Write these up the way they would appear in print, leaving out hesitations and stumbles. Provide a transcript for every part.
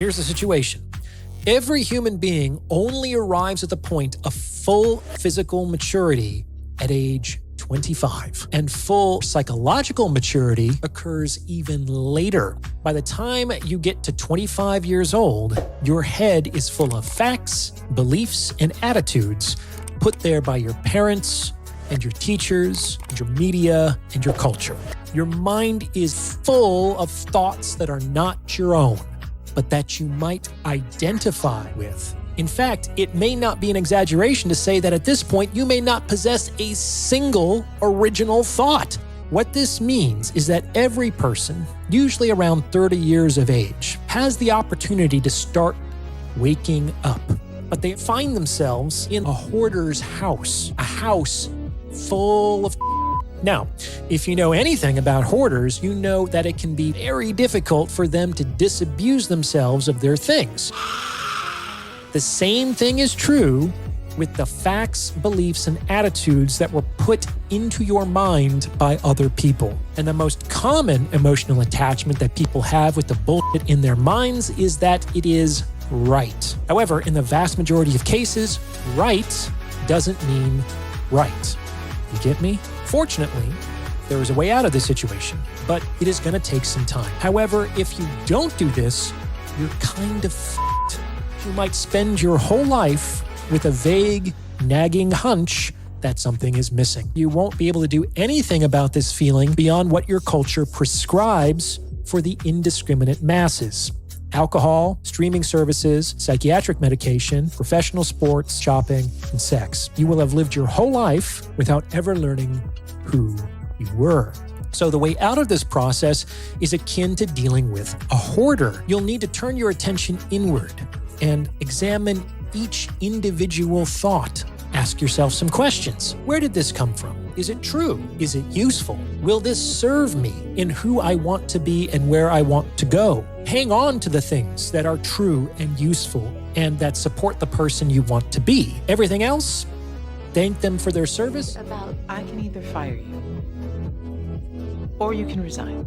Here's the situation. Every human being only arrives at the point of full physical maturity at age 25, and full psychological maturity occurs even later. By the time you get to 25 years old, your head is full of facts, beliefs, and attitudes put there by your parents and your teachers and your media and your culture. Your mind is full of thoughts that are not your own, but that you might identify with. In fact, it may not be an exaggeration to say that at this point, you may not possess a single original thought. What this means is that every person, usually around 30 years of age, has the opportunity to start waking up. But they find themselves in a hoarder's house, a house full of. Now, if you know anything about hoarders, you know that it can be very difficult for them to disabuse themselves of their things. The same thing is true with the facts, beliefs, and attitudes that were put into your mind by other people. And the most common emotional attachment that people have with the bullshit in their minds is that it is right. However, in the vast majority of cases, right doesn't mean right. You get me? Fortunately, there is a way out of this situation, but it is going to take some time. However, if you don't do this, you're kind of f***ed. You might spend your whole life with a vague, nagging hunch that something is missing. You won't be able to do anything about this feeling beyond what your culture prescribes for the indiscriminate masses. Alcohol, streaming services, psychiatric medication, professional sports, shopping, and sex. You will have lived your whole life without ever learning who you were. So the way out of this process is akin to dealing with a hoarder. You'll need to turn your attention inward and examine each individual thought. Ask yourself some questions. Where did this come from? Is it true? Is it useful? Will this serve me in who I want to be and where I want to go? Hang on to the things that are true and useful and that support the person you want to be. Everything else, thank them for their service. I can either fire you or you can resign.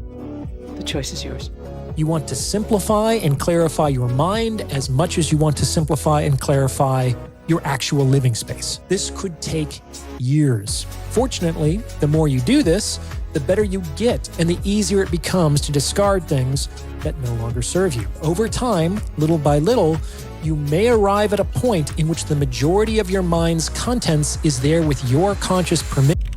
The choice is yours. You want to simplify and clarify your mind as much as you want to simplify and clarify your actual living space. This could take years. Fortunately, the more you do this, the better you get and the easier it becomes to discard things that no longer serve you. Over time, little by little, you may arrive at a point in which the majority of your mind's contents is there with your conscious permission.